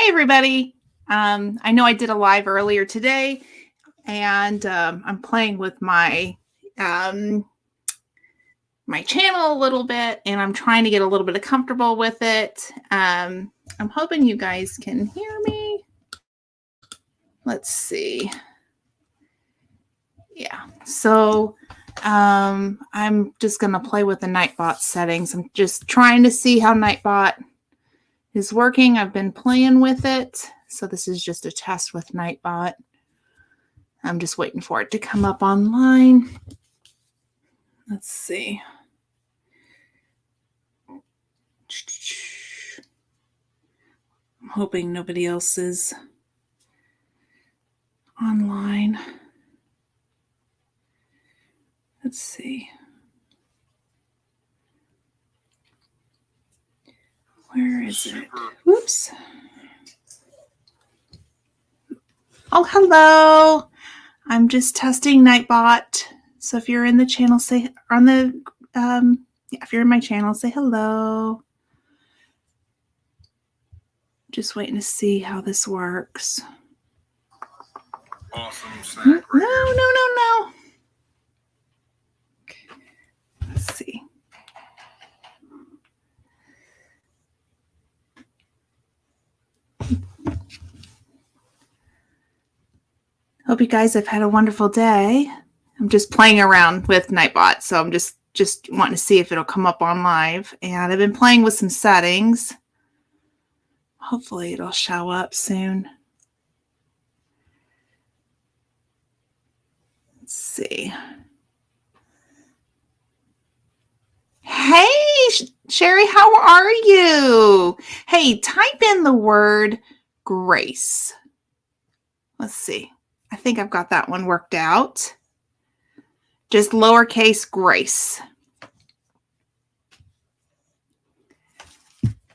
Hi, everybody. I know I did a live earlier today, and I'm playing with my my channel a little bit, and I'm trying to get a little bit comfortable with it. I'm hoping you guys can hear me. Let's see. Yeah, so I'm just going to play with the Nightbot settings. I'm just trying to see how Nightbot is working. I've been playing with it. So this is just a test with Nightbot. I'm just waiting for it to come up online. Let's see. I'm hoping nobody else is online. Let's see. Where is it? Whoops. Oh, hello. I'm just testing Nightbot. So if you're in the channel, say on the if you're in my channel, say hello. Just waiting to see how this works. Awesome snack. No. Okay. Let's see. Hope you guys have had a wonderful day. I'm just playing around with Nightbot, so I'm just wanting to see if it'll come up on live. And I've been playing with some settings. Hopefully it'll show up soon. Let's see. Hey, Sherry, how are you? Hey, type in the word grace. Let's see. I think I've got that one worked out. Just lowercase grace.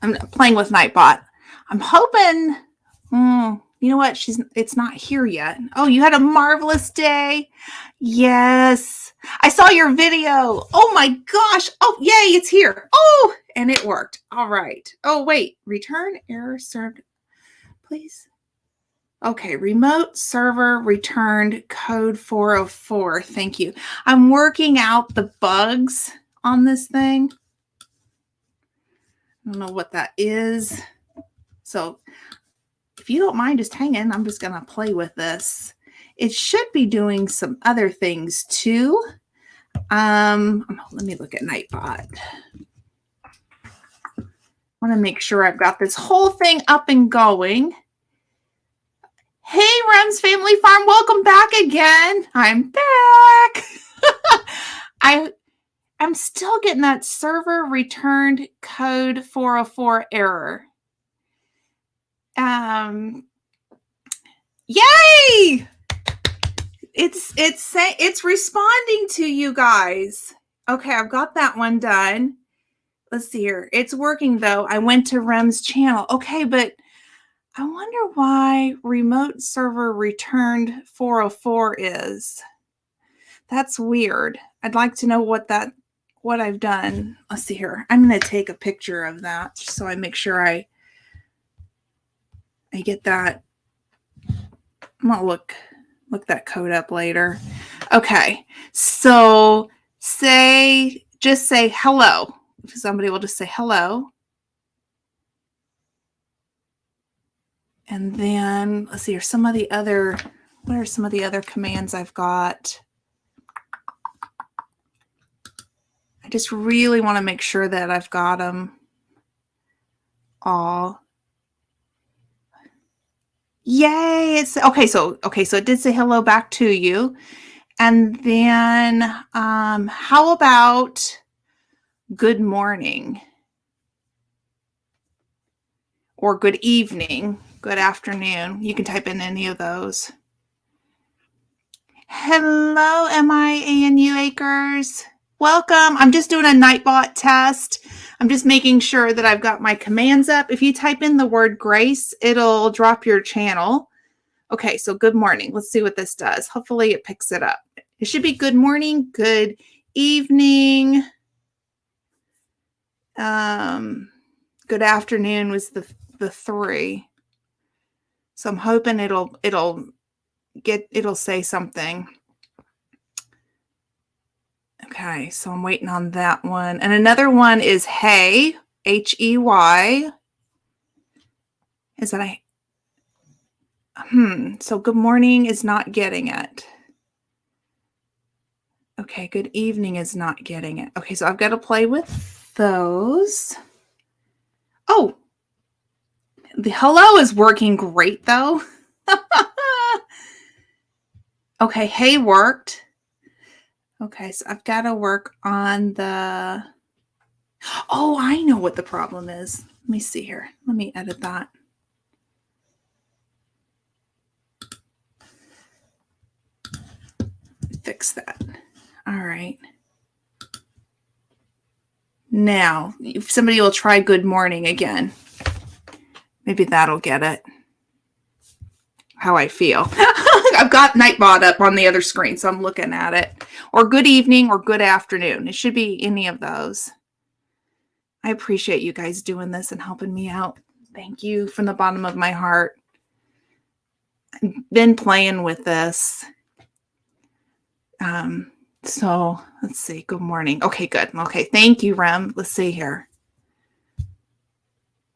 I'm playing with Nightbot. I'm hoping, you know what? It's not here yet. Oh, you had a marvelous day. Yes. I saw your video. Oh my gosh. Oh, yay, it's here. Oh, and it worked. All right. Oh, wait. Return error served. Please. Okay, remote server returned code 404. Thank you. I'm working out the bugs on this thing. I don't know what that is. So if you don't mind just hanging, I'm just going to play with this. It should be doing some other things too. Let me look at Nightbot. I want to make sure I've got this whole thing up and going. Hey, Rem's Family Farm, welcome back again. I'm back. I'm still getting that server returned code 404 error. Yay! It's responding to you guys. Okay, I've got that one done. Let's see here. It's working though. I went to Rem's channel. Okay, but I wonder why remote server returned 404 is. That's weird. I'd like to know what I've done. Let's see here. I'm going to take a picture of that so I make sure I get that. I'm going to look that code up later. Okay. So just say hello. Somebody will just say hello. And then let's see here. What are some of the other commands I've got? I just really want to make sure that I've got them all. Yay. Okay. So it did say hello back to you. And then, how about good morning or good evening, good afternoon? You can type in any of those. Hello, MIANU Acres. Welcome. I'm just doing a Nightbot test. I'm just making sure that I've got my commands up. If you type in the word grace, it'll drop your channel. Okay, so good morning. Let's see what this does. Hopefully it picks it up. It should be good morning, good evening. Good afternoon was the 3. So I'm hoping it'll say something. Okay, so I'm waiting on that one. And another one is Hey, Hey. Is that so good morning is not getting it. Okay, good evening is not getting it. Okay, so I've got to play with those. Oh, the hello is working great though. Okay, hey worked. Okay, so I've got to work on the... Oh, I know what the problem is. Let me see here. Let me edit that. Fix that. All right. Now, if somebody will try good morning again. Maybe that'll get it. How I feel. I've got Nightbot up on the other screen, so I'm looking at it. Or good evening or good afternoon. It should be any of those. I appreciate you guys doing this and helping me out. Thank you from the bottom of my heart. I've been playing with this. So let's see. Good morning. Okay, good. Okay, thank you, Rem. Let's see here.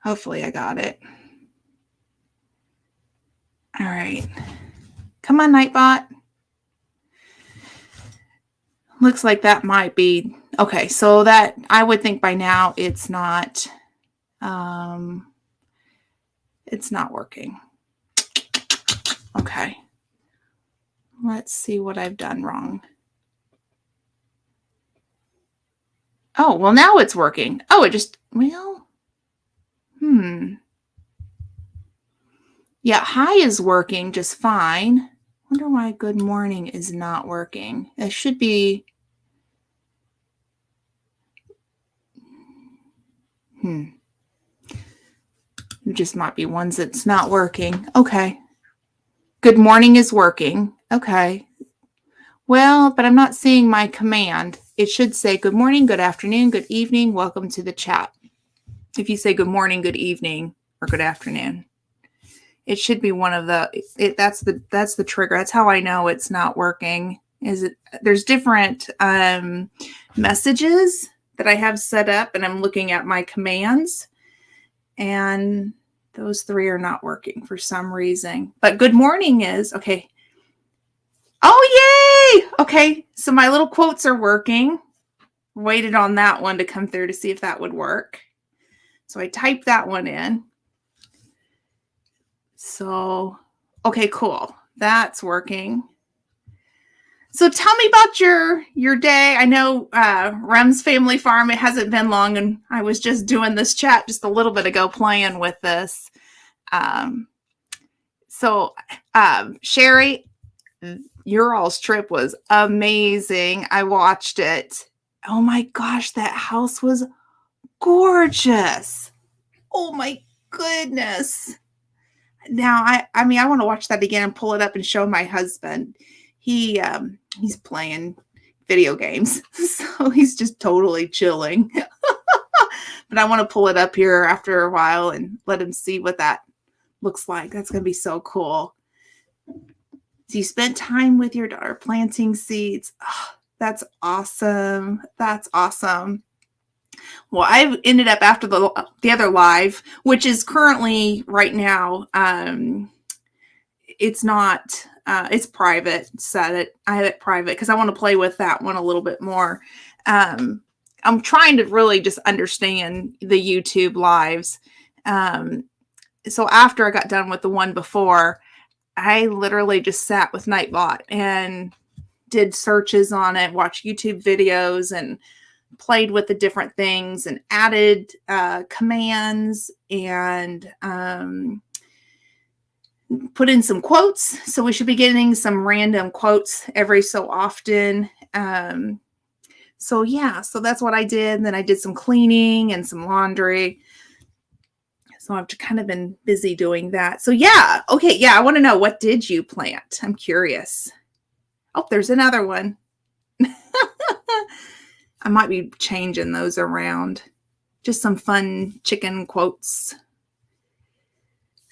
Hopefully I got it. All right. Come on, Nightbot. Looks like that might be okay. So that I would think by now it's not working. Okay. Let's see what I've done wrong. Oh, well, now it's working. Oh, it just, well, yeah, hi is working just fine. Wonder why good morning is not working. It should be, it just might be ones that's not working. Okay. Good morning is working. Okay. Well, but I'm not seeing my command. It should say good morning, good afternoon, good evening, welcome to the chat. If you say good morning, good evening, or good afternoon, it should be one of the, that's the trigger. That's how I know it's not working. There's different messages that I have set up, and I'm looking at my commands, and those three are not working for some reason. But good morning is, okay. Oh, yay! Okay, so my little quotes are working. Waited on that one to come through to see if that would work. So I typed that one in. So, okay, cool. That's working. So tell me about your day. I know Rem's Family Farm, it hasn't been long, and I was just doing this chat just a little bit ago playing with this. Sherry, your all's trip was amazing. I watched it. Oh my gosh, that house was gorgeous. Oh my goodness. Now I mean I want to watch that again and pull it up and show my husband. He's playing video games, so he's just totally chilling. But I want to pull it up here after a while and let him see what that looks like. That's going to be so cool. So you spent time with your daughter planting seeds. Oh, that's awesome. That's awesome. Well, I've ended up after the other live, which is currently right now. It's not. It's private. I had it private because I want to play with that one a little bit more. I'm trying to really just understand the YouTube lives. So after I got done with the one before, I literally just sat with Nightbot and did searches on it, watched YouTube videos, and played with the different things and added commands and put in some quotes. So we should be getting some random quotes every so often. So that's what I did. And then I did some cleaning and some laundry. So I've kind of been busy doing that. So yeah. Okay. Yeah. I want to know, what did you plant? I'm curious. Oh, there's another one. I might be changing those around. Just some fun chicken quotes.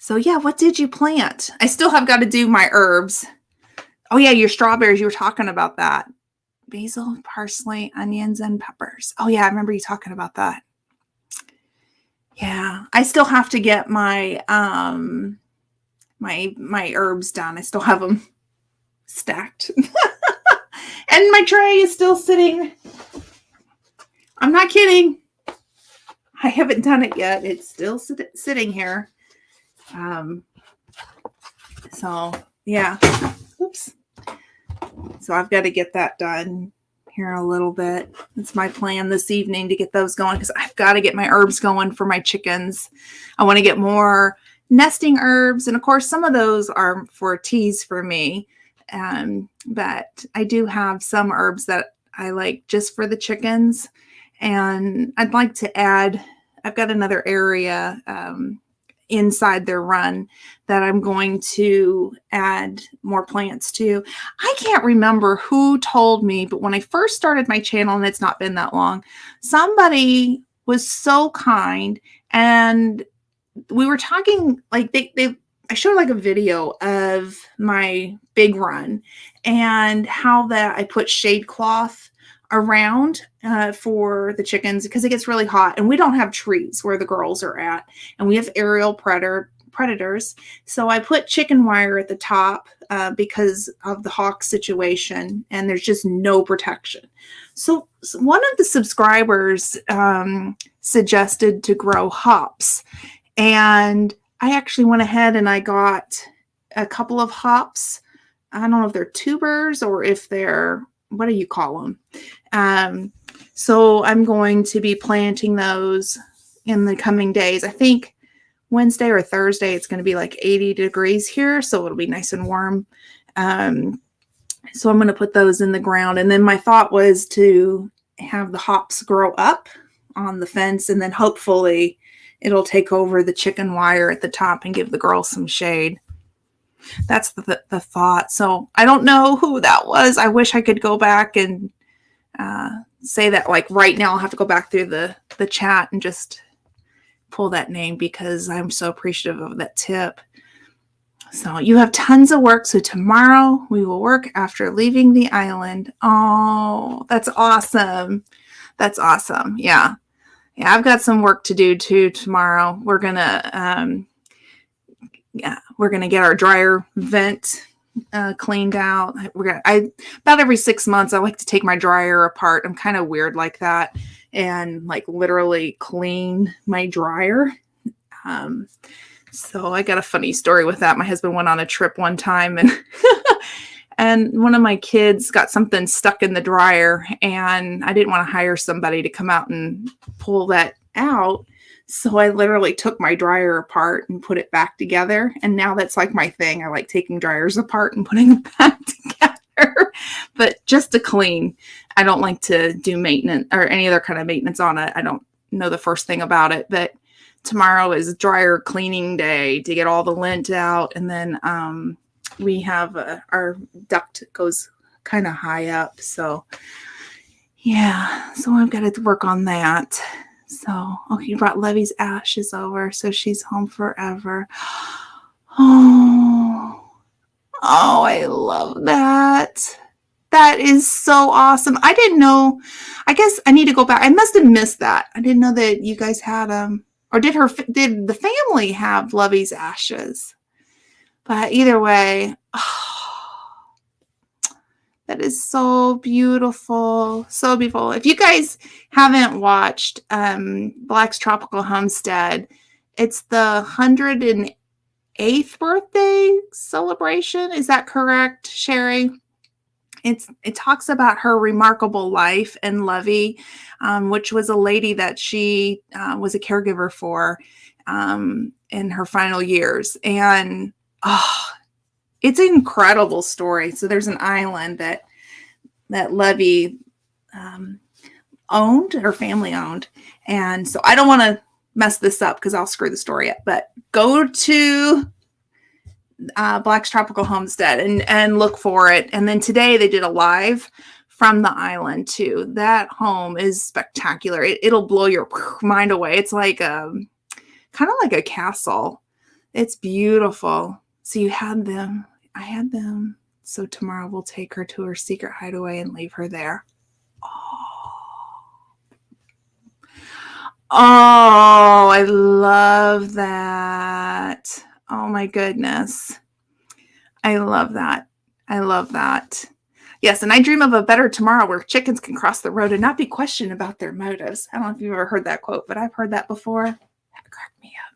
So yeah, what did you plant? I still have got to do my herbs. Oh yeah, your strawberries. You were talking about that. Basil, parsley, onions, and peppers. Oh yeah, I remember you talking about that. Yeah, I still have to get my my herbs done. I still have them stacked. And my tray is still sitting. I'm not kidding. I haven't done it yet. It's still sitting here. So yeah. Oops. So I've got to get that done here in a little bit. It's my plan this evening to get those going because I've got to get my herbs going for my chickens. I want to get more nesting herbs. And of course, some of those are for teas for me. But I do have some herbs that I like just for the chickens. And I'd like to add, I've got another area inside their run that I'm going to add more plants to. I can't remember who told me, but when I first started my channel, and it's not been that long, somebody was so kind and we were talking like I showed like a video of my big run and how that I put shade cloth around for the chickens because it gets really hot and we don't have trees where the girls are at and we have aerial predators. So I put chicken wire at the top because of the hawk situation and there's just no protection. So one of the subscribers suggested to grow hops and I actually went ahead and I got a couple of hops. I don't know if they're tubers or if they're, what do you call them? So I'm going to be planting those in the coming days. I think Wednesday or Thursday, it's going to be like 80 degrees here. So it'll be nice and warm. So I'm going to put those in the ground. And then my thought was to have the hops grow up on the fence. And then hopefully it'll take over the chicken wire at the top and give the girls some shade. That's the thought. So I don't know who that was. I wish I could go back and say that like right now. I'll have to go back through the chat and just pull that name because I'm so appreciative of that tip. So you have tons of work. So tomorrow we will work after leaving the island. Oh, that's awesome. That's awesome. Yeah. Yeah. I've got some work to do too tomorrow. We're going to, we're going to get our dryer vent cleaned out. About every 6 months, I like to take my dryer apart. I'm kind of weird like that and like literally clean my dryer. So I got a funny story with that. My husband went on a trip one time and and one of my kids got something stuck in the dryer and I didn't want to hire somebody to come out and pull that out. So I literally took my dryer apart and put it back together. And now that's like my thing. I like taking dryers apart and putting them back together, but just to clean. I don't like to do maintenance or any other kind of maintenance on it. I don't know the first thing about it, but tomorrow is dryer cleaning day to get all the lint out. And then we have our duct goes kind of high up. So yeah, so I've got to work on that. So, okay, you brought Levy's ashes over, so she's home forever. Oh, I love that. That is so awesome. I didn't know. I guess I need to go back. I must have missed that. I didn't know that you guys had or did the family have Levy's ashes? But either way, that is so beautiful. So beautiful. If you guys haven't watched Black's Tropical Homestead, it's the 108th birthday celebration. Is that correct, Sherry? It talks about her remarkable life and Levy, which was a lady that she was a caregiver for in her final years. And it's an incredible story. So there's an island that Levy owned, her family owned. And so I don't want to mess this up because I'll screw the story up, but go to Black's Tropical Homestead and look for it. And then today they did a live from the island too. That home is spectacular. It'll blow your mind away. It's like kind of like a castle. It's beautiful. So you had them. I had them. So tomorrow we'll take her to her secret hideaway and leave her there. Oh, I love that. Oh my goodness. I love that. I love that. Yes, and I dream of a better tomorrow where chickens can cross the road and not be questioned about their motives. I don't know if you've ever heard that quote, but I've heard that before. That cracked me up.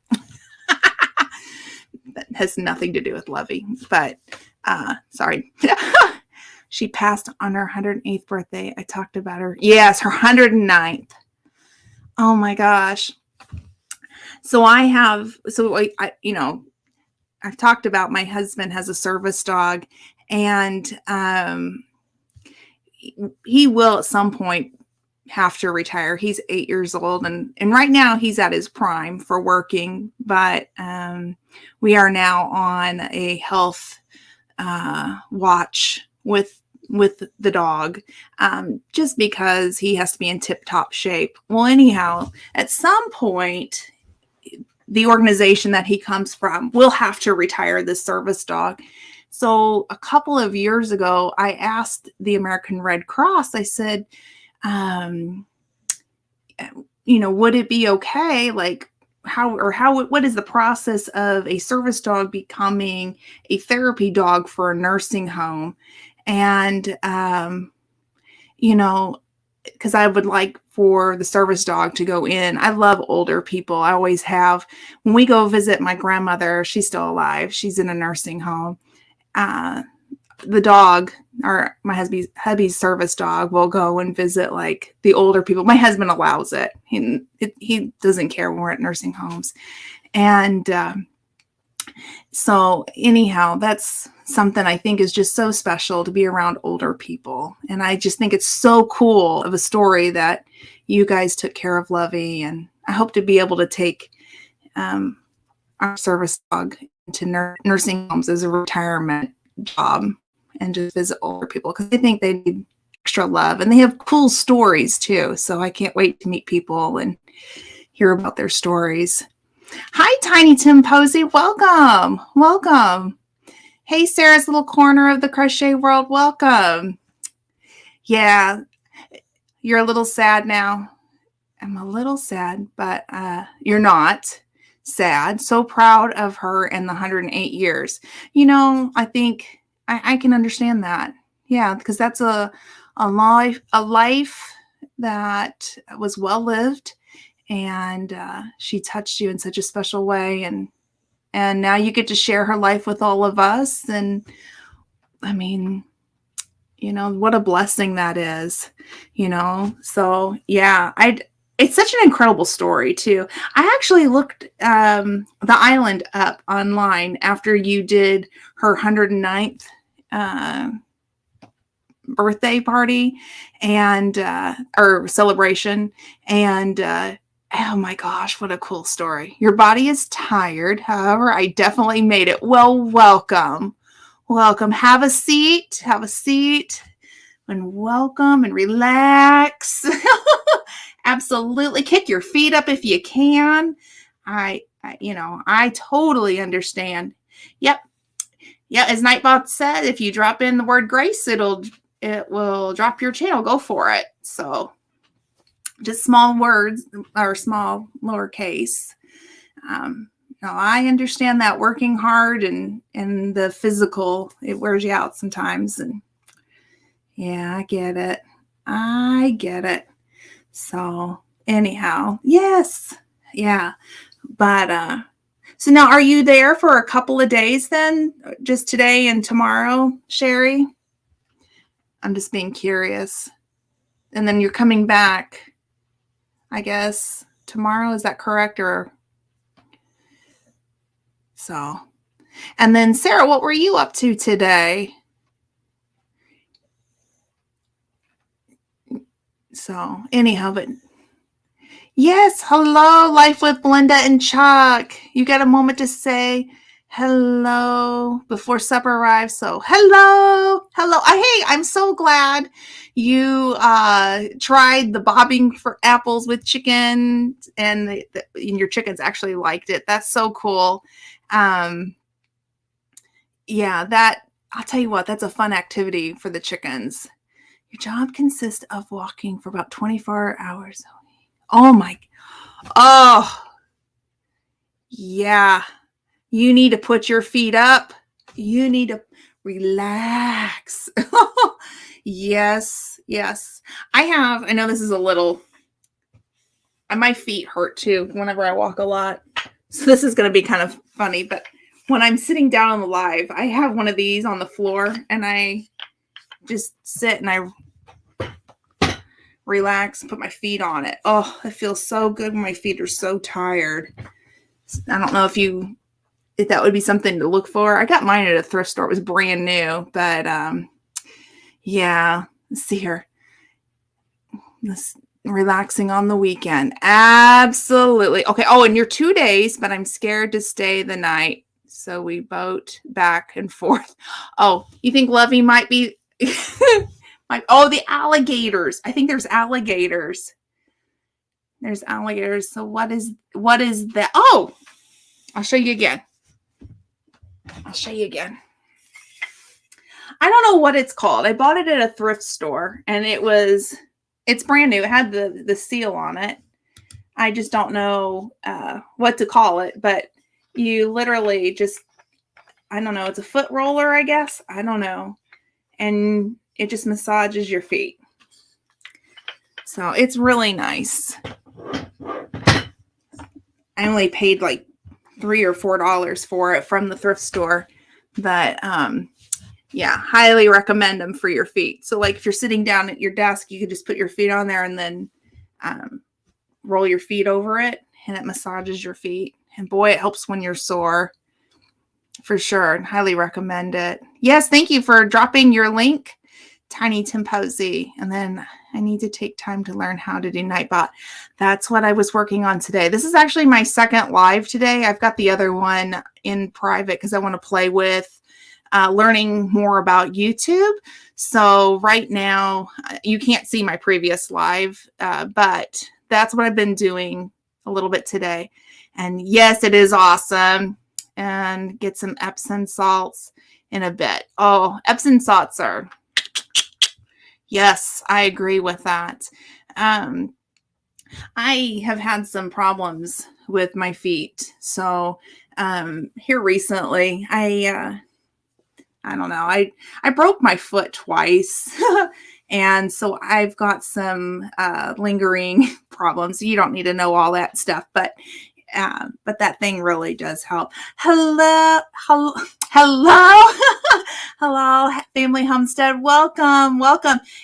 That has nothing to do with Lovey, but sorry. She passed on her 108th birthday. I talked about her. Yes, her 109th. Oh my gosh. So I've talked about my husband has a service dog, and he will at some point have to retire. He's 8 years old, and right now he's at his prime for working, but we are now on a health watch with the dog, just because he has to be in tip-top shape. Well, anyhow, at some point, the organization that he comes from will have to retire this service dog. So a couple of years ago, I asked the American Red Cross, I said, would it be okay? Like what is the process of a service dog becoming a therapy dog for a nursing home? And, because I would like for the service dog to go in. I love older people. I always have. When we go visit my grandmother, she's still alive. She's in a nursing home. The dog, or my hubby's service dog, will go and visit like the older people. My husband allows it. He doesn't care when we're at nursing homes. And so anyhow, that's something I think is just so special to be around older people. And I just think it's so cool of a story that you guys took care of Lovey. And I hope to be able to take our service dog into nursing homes as a retirement job and just visit older people, because I think they need extra love, and they have cool stories too. So I can't wait to meet people and hear about their stories. Hi, Tiny Tim Posey. Welcome. Welcome. Hey, Sarah's little corner of the crochet world. Welcome. Yeah, you're a little sad now. I'm a little sad, but you're not sad. So proud of her and the 108 years. I think I can understand that. Yeah, because that's a life that was well lived, and she touched you in such a special way, and now you get to share her life with all of us. And I mean, what a blessing that is. So yeah, it's such an incredible story too. I actually looked the island up online after you did her 109th birthday party and or celebration, and oh my gosh, what a cool story. Your body is tired. However, I definitely made it. Well, welcome. Have a seat, and welcome and relax. Absolutely. Kick your feet up if you can. I totally understand. Yep. Yeah. As Nightbot said, if you drop in the word grace, it will drop your channel. Go for it. So just small words, or small lowercase. No, I understand that working hard and the physical, it wears you out sometimes. And yeah, I get it. So anyhow, yes. Yeah. But, so now are you there for a couple of days then? Just today and tomorrow, Sherry? I'm just being curious. And then you're coming back, I guess, tomorrow. Is that correct? Or so. And then Sarah, what were you up to today? So anyhow, but yes, hello, Life with Belinda and Chuck. You got a moment to say hello before supper arrives. So hello. Hey, I'm so glad you tried the bobbing for apples with chicken, and your chickens actually liked it. That's so cool. Um, yeah, that I'll tell you what, that's a fun activity for the chickens. Your job consists of walking for about 24 hours. Oh my, oh, yeah. You need to put your feet up. You need to relax. Yes, yes. I know this is a little, my feet hurt too whenever I walk a lot. So this is going to be kind of funny, but when I'm sitting down on the live, I have one of these on the floor and I just sit and I relax and put my feet on it. Oh, it feels so good when my feet are so tired. I don't know if that would be something to look for. I got mine at a thrift store. It was brand new, but yeah, let's see here. This relaxing on the weekend. Absolutely. Okay. Oh, and you're 2 days, but I'm scared to stay the night. So we boat back and forth. Oh, you think Lovey might be the alligators. I think there's alligators. There's alligators. So what is that? Oh, I'll show you again. I don't know what it's called. I bought it at a thrift store and it's brand new. It had the seal on it. I just don't know what to call it, but you literally just, I don't know. It's a foot roller, I guess. I don't know. And it just massages your feet. So it's really nice. I only paid like $3 or $4 for it from the thrift store, but yeah, highly recommend them for your feet. So like if you're sitting down at your desk, you could just put your feet on there and then roll your feet over it and it massages your feet. And boy, it helps when you're sore for sure. Highly recommend it. Yes. Thank you for dropping your link, Tiny Tim Posey. And then I need to take time to learn how to do Nightbot. That's what I was working on today. This is actually my second live today. I've got the other one in private because I want to play with learning more about YouTube. So right now, you can't see my previous live, but that's what I've been doing a little bit today. And yes, it is awesome. And get some Epsom salts in a bit. Oh, Epsom salts are... Yes, I agree with that. I have had some problems with my feet. So here recently, I don't know. I broke my foot twice. And so I've got some lingering problems. You don't need to know all that stuff, but that thing really does help. Hello, Family Homestead. Welcome.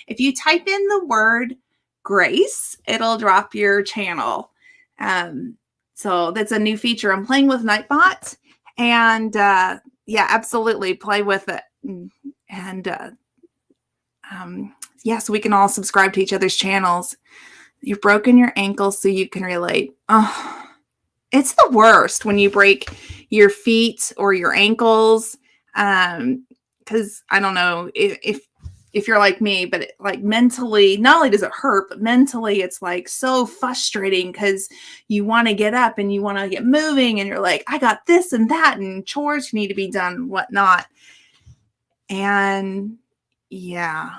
If you type in the word Grace, it'll drop your channel. So that's a new feature. I'm playing with Nightbot, and yeah, absolutely play with it. And yeah, so we can all subscribe to each other's channels. You've broken your ankle, so you can relate. Oh, it's the worst when you break your feet or your ankles. Because I don't know if you're like me, but like mentally, not only does it hurt, but mentally it's like so frustrating because you want to get up and you want to get moving and you're like, I got this and that and chores need to be done and whatnot. And yeah,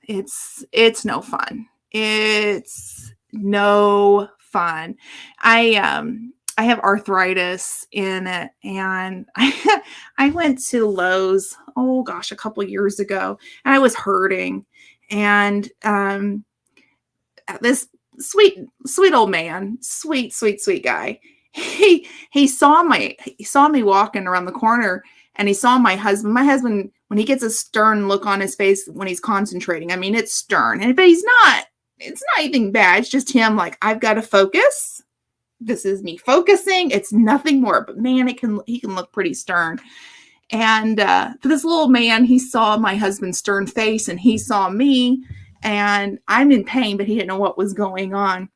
it's no fun. It's no fun. I have arthritis in it, and I went to Lowe's, oh gosh, a couple years ago, and I was hurting, and this sweet old man, sweet guy, he saw me walking around the corner, and he saw my husband. My husband, when he gets a stern look on his face when he's concentrating, I mean, it's stern, but it's not anything bad. It's just him like, I've got to focus. This is me focusing. It's nothing more, but man, he can look pretty stern. And for this little man, he saw my husband's stern face and he saw me, and I'm in pain, but he didn't know what was going on.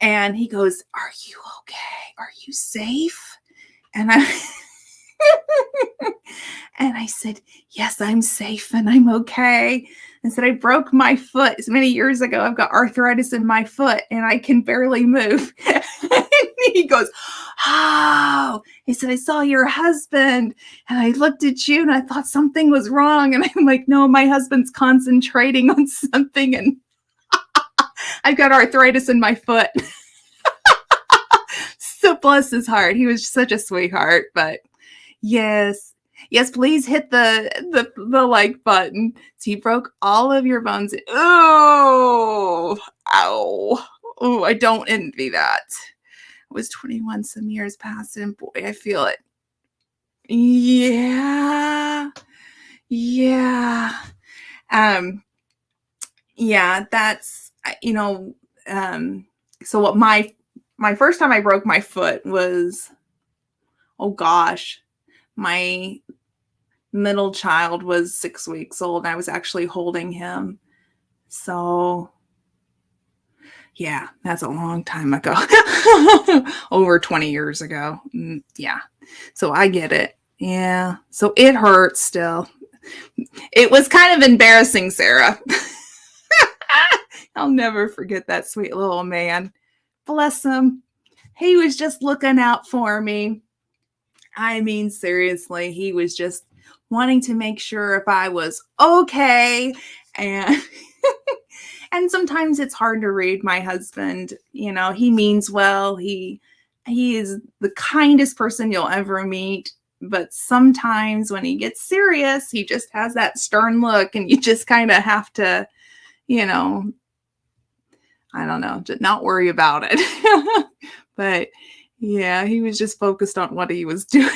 And he goes, "Are you okay? Are you safe?" And And I said, yes, I'm safe and I'm okay. And said, I broke my foot many years ago. I've got arthritis in my foot and I can barely move. And he goes, oh, he said, I saw your husband and I looked at you and I thought something was wrong. And I'm like, no, my husband's concentrating on something and I've got arthritis in my foot. So bless his heart. He was such a sweetheart, but yes. Yes, please hit the like button. So you broke all of your bones. Oh, ow. Oh, I don't envy that. I was 21 some years past and boy, I feel it. Yeah. Yeah. Yeah, that's, so what my first time I broke my foot was, oh gosh, my middle child was 6 weeks old and I was actually holding him. So yeah, that's a long time ago. Over 20 years ago. Yeah. So I get it. Yeah. So it hurts still. It was kind of embarrassing, Sarah. I'll never forget that sweet little man. Bless him. He was just looking out for me. I mean, seriously, he was just wanting to make sure if I was okay. And and sometimes it's hard to read my husband. You know, he means well. He is the kindest person you'll ever meet. But sometimes when he gets serious, he just has that stern look and you just kind of have to, I don't know, just not worry about it. But yeah, he was just focused on what he was doing.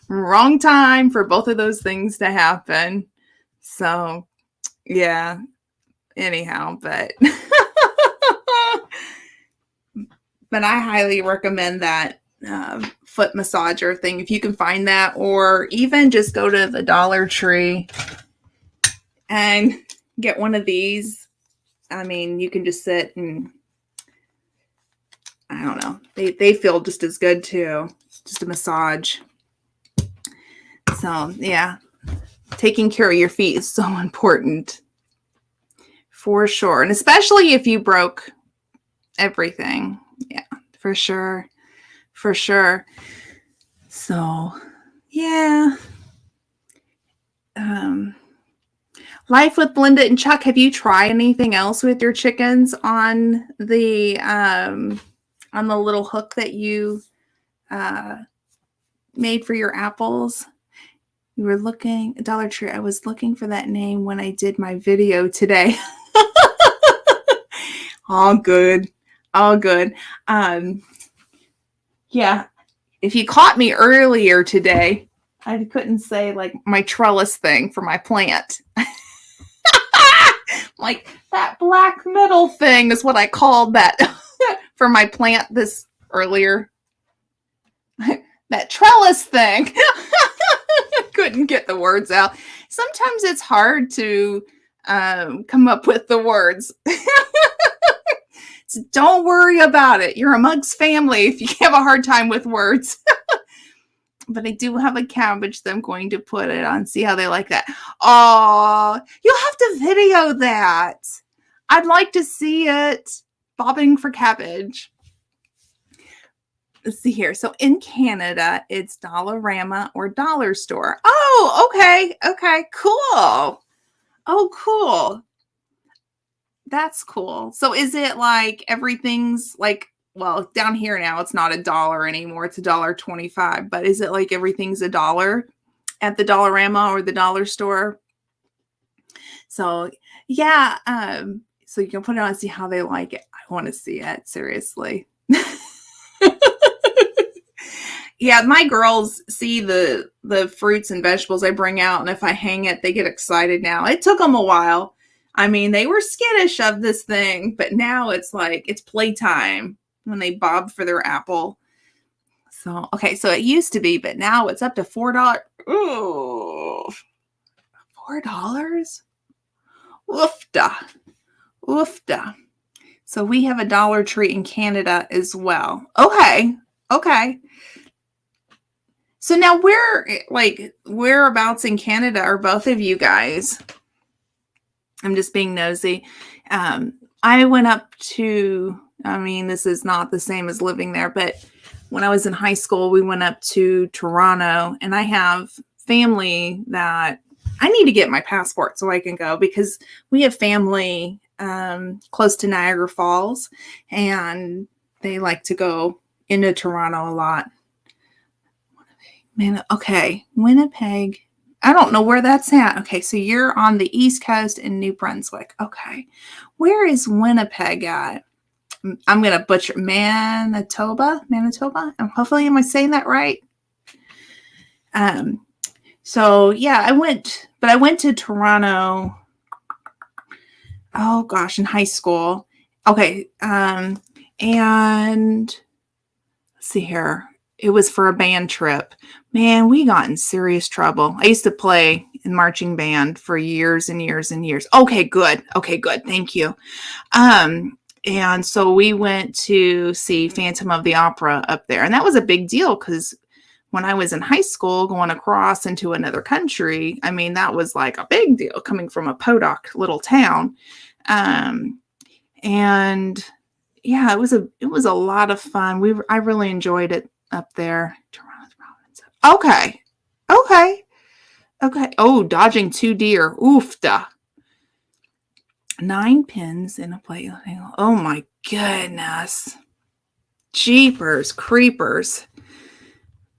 Wrong time for both of those things to happen. So yeah, anyhow, but I highly recommend that foot massager thing if you can find that, or even just go to the Dollar Tree and get one of these. I mean, you can just sit and I don't know. They feel just as good too. Just a massage. So yeah, taking care of your feet is so important for sure. And especially if you broke everything. Yeah, for sure. For sure. So yeah. Life with Linda and Chuck. Have you tried anything else with your chickens on the little hook that you made for your apples? You were looking, Dollar Tree. I was looking for that name when I did my video today. All good. All good. Yeah. If you caught me earlier today, I couldn't say like my trellis thing for my plant. Like that black middle thing is what I called that for my plant this earlier. That trellis thing. Couldn't get the words out. Sometimes it's hard to come up with the words. So don't worry about it. You're a Muggs family if you have a hard time with words. But I do have a cabbage that I'm going to put it on. See how they like that. Oh, you'll have to video that. I'd like to see it. Bobbing for cabbage. Let's see here. So in Canada, it's Dollarama or Dollar Store. Oh, okay. Okay, cool. Oh, cool. That's cool. So is it like everything's like, well, down here now it's not $1 anymore. It's $1.25. But is it like everything's $1 at the Dollarama or the Dollar Store? So yeah, so you can put it on and see how they like it. I want to see it, seriously. Yeah, my girls see the fruits and vegetables I bring out, and if I hang it, they get excited now. It took them a while. I mean, they were skittish of this thing, but now it's like it's playtime when they bob for their apple. So, okay, so it used to be, but now it's up to $4. Ooh, $4? Oofda. Oofda. So we have a Dollar Tree in Canada as well. Okay. Okay. So now whereabouts in Canada are both of you guys? I'm just being nosy. I went up to, I mean, this is not the same as living there, but when I was in high school, we went up to Toronto, and I have family that I need to get my passport so I can go, because we have family close to Niagara Falls, and they like to go into Toronto a lot. Winnipeg. I don't know where that's at. Okay, so you're on the East Coast in New Brunswick. Okay. Where is Winnipeg at? I'm going to butcher Manitoba. Hopefully, am I saying that right? So yeah, I went to Toronto. Oh gosh, in high school. Okay. And let's see here. It was for a band trip. Man, we got in serious trouble. I used to play in marching band for years and years and years. Okay, good. Thank you. And so we went to see Phantom of the Opera up there. And that was a big deal, because when I was in high school going across into another country, I mean, that was like a big deal coming from a podunk little town. And yeah, it was a lot of fun. I really enjoyed it up there. Okay. Oh, dodging 2 deer. Oofda. 9 pins in a plate. Oh my goodness. Jeepers creepers.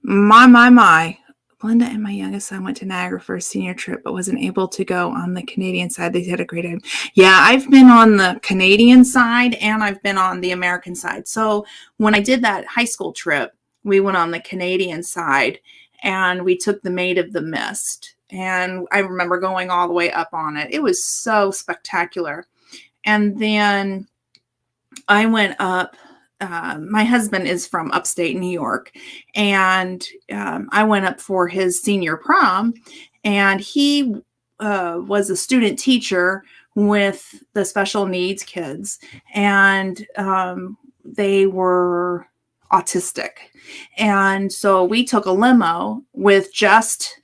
My. Linda and my youngest son went to Niagara for a senior trip, but wasn't able to go on the Canadian side. They had a great time. Yeah, I've been on the Canadian side, and I've been on the American side. So when I did that high school trip, we went on the Canadian side, and we took the Maid of the Mist. And I remember going all the way up on it. It was so spectacular. And then I went up. My husband is from upstate New York, and I went up for his senior prom, and he was a student teacher with the special needs kids, and they were autistic. And so we took a limo with just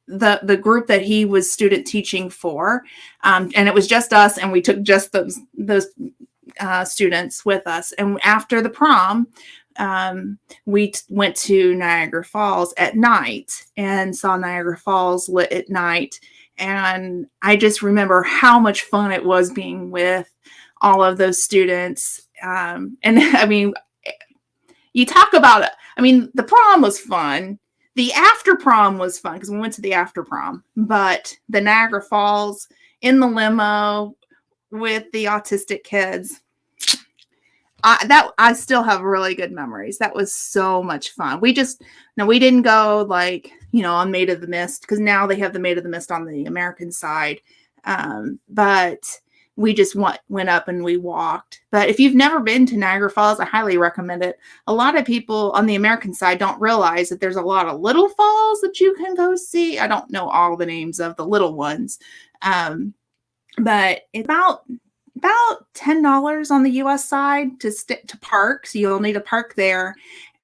the group that he was student teaching for, and it was just us, and we took just those students with us. And after the prom, we went to Niagara Falls at night and saw Niagara Falls lit at night. And I just remember how much fun it was being with all of those students. And I mean, you talk about it. I mean, the prom was fun. The after prom was fun because we went to the after prom, but the Niagara Falls in the limo with the autistic kids, I still have really good memories. That was so much fun. We didn't go like, on Maid of the Mist, because now they have the Maid of the Mist on the American side. But we just went up and we walked. But if you've never been to Niagara Falls, I highly recommend it. A lot of people on the American side don't realize that there's a lot of little falls that you can go see. I don't know all the names of the little ones. But it's about $10 on the US side to park. So you'll need to park there.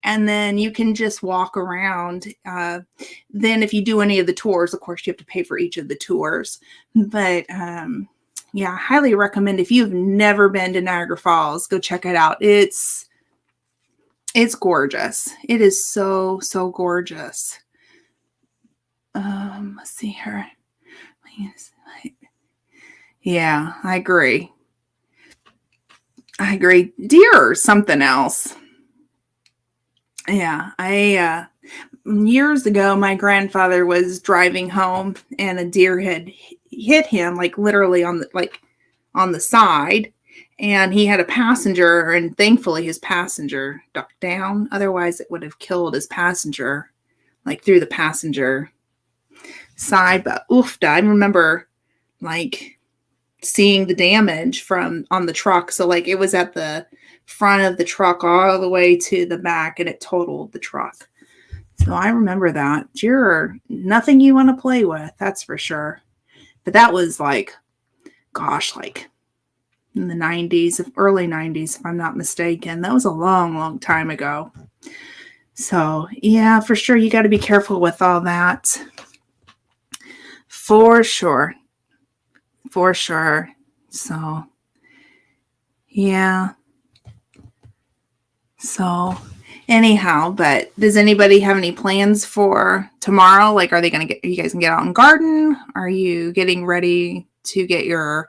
And then you can just walk around. Then if you do any of the tours, of course, you have to pay for each of the tours. But yeah, I highly recommend, if you've never been to Niagara Falls, go check it out. It's gorgeous. It is so, so gorgeous. Let's see here. Yeah, I agree. Deer or something else. Yeah, years ago, my grandfather was driving home and a deer had hit him, like literally on the side, and he had a passenger, and thankfully his passenger ducked down. Otherwise it would have killed his passenger, like through the passenger side. But oofda, I remember like seeing the damage on the truck. So like it was at the front of the truck all the way to the back, and it totaled the truck. So I remember that. Deer are nothing you want to play with, that's for sure. But that was like in the 90s, early 90s, if I'm not mistaken. That was a long, long time ago. So yeah, for sure. You got to be careful with all that. For sure. For sure. So yeah. So anyhow, but does anybody have any plans for tomorrow? Like, are you guys gonna get out and garden? Are you getting ready to get your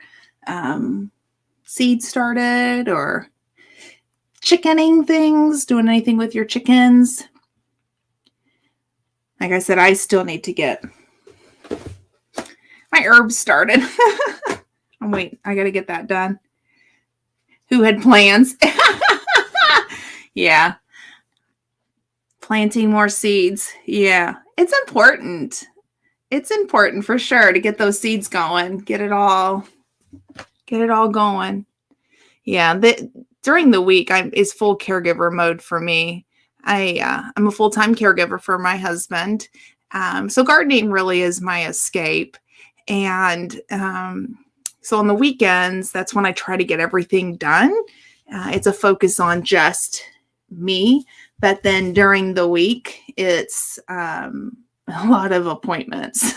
seed started, or chickening things, doing anything with your chickens? Like I said, I still need to get my herbs started. Wait, I got to get that done. Who had plans? Yeah. Planting more seeds. Yeah. It's important. It's important for sure to get those seeds going, get it all going. Yeah. During the week, is full caregiver mode for me. I'm a full-time caregiver for my husband. So gardening really is my escape. And so on the weekends, that's when I try to get everything done. It's a focus on just me. But then during the week, it's a lot of appointments.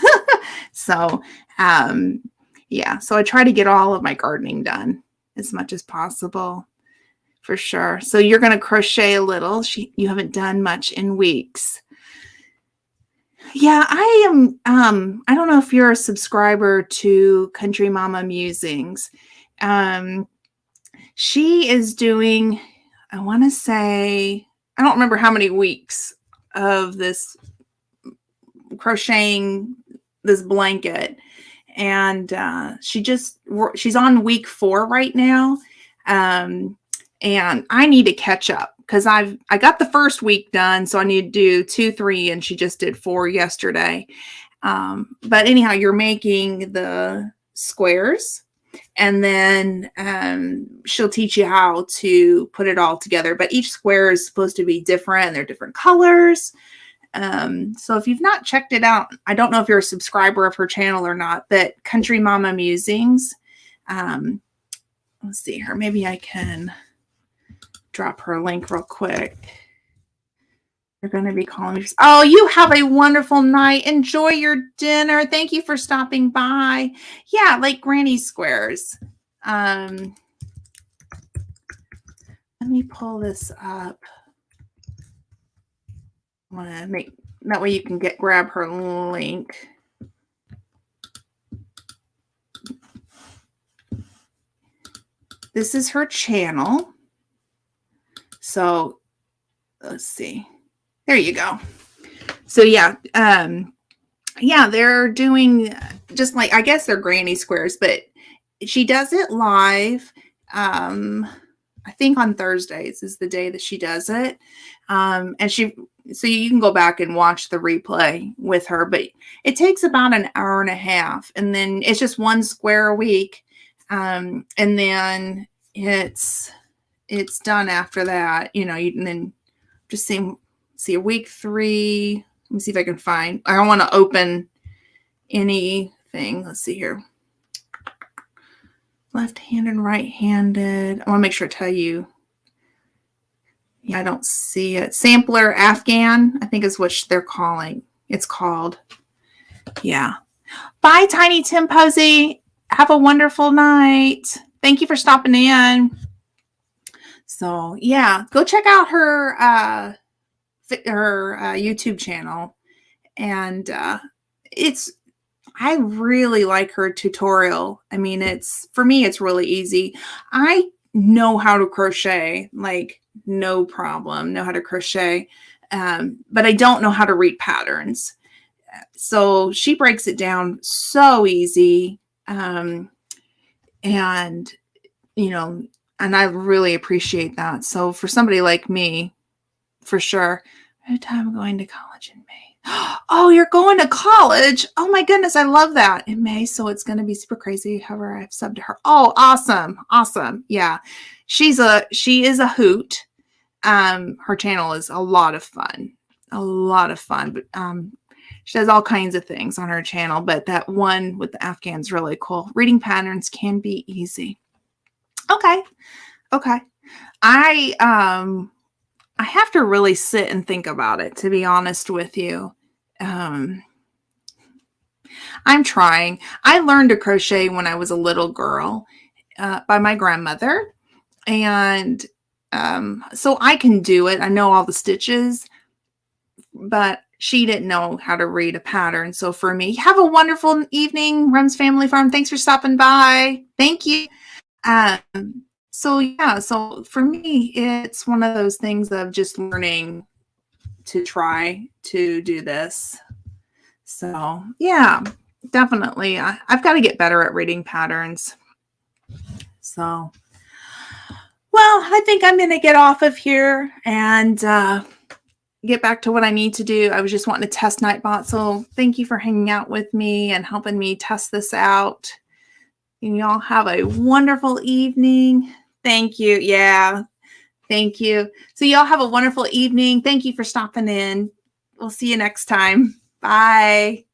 So, yeah. So I try to get all of my gardening done as much as possible. For sure. So you're going to crochet a little. You haven't done much in weeks. Yeah, I am. I don't know if you're a subscriber to Country Mama Musings. She is doing, I want to say, I don't remember how many weeks of this crocheting this blanket. And she's on week 4 right now. And I need to catch up because I got the first week done. So I need to do 2, 3, and she just did 4 yesterday. But anyhow, you're making the squares, and then she'll teach you how to put it all together. But each square is supposed to be different, and they're different colors. So if you've not checked it out, I don't know if you're a subscriber of her channel or not, but Country Mama Musings. Let's see here. Maybe I can drop her link real quick. You're going to be calling me. Oh, you have a wonderful night. Enjoy your dinner. Thank you for stopping by. Yeah, like granny squares. Let me pull this up. I want to make that way you can grab her link. This is her channel. So let's see. There you go. So yeah, they're doing just like, I guess they're granny squares, but she does it live. I think on Thursdays is the day that she does it. And so you can go back and watch the replay with her, but it takes about an hour and a half, and then it's just 1 square a week. And then it's done after that, and then just see week 3. Let me see if I can find, I don't want to open anything. Let's see here. Left-handed, right-handed. I want to make sure I tell you. Yeah, I don't see it. Sampler Afghan, I think is what it's called. Yeah. Bye, Tiny Tim Posey. Have a wonderful night. Thank you for stopping in. So yeah, go check out her YouTube channel, and I really like her tutorial. I mean, for me, it's really easy. I know how to crochet, like no problem, know how to crochet, but I don't know how to read patterns. So she breaks it down so easy, and and I really appreciate that. So for somebody like me, for sure. I'm going to college in May. Oh, you're going to college? Oh my goodness, I love that. In May, so it's going to be super crazy. However, I've subbed to her. Oh, awesome. Yeah, she is a hoot. Her channel is a lot of fun. But she does all kinds of things on her channel. But that one with the Afghan's really cool. Reading patterns can be easy. Okay. I have to really sit and think about it, to be honest with you. Um, I'm trying. I learned to crochet when I was a little girl by my grandmother, and so I can do it. I know all the stitches, but she didn't know how to read a pattern. So for me, have a wonderful evening, Rem's Family Farm. Thanks for stopping by. Thank you. So yeah, so for me, it's one of those things of just learning to try to do this. So yeah, definitely. I've got to get better at reading patterns. So, well, I think I'm going to get off of here and get back to what I need to do. I was just wanting to test Nightbot. So thank you for hanging out with me and helping me test this out. And y'all have a wonderful evening. Thank you. Yeah. Thank you. So y'all have a wonderful evening. Thank you for stopping in. We'll see you next time. Bye.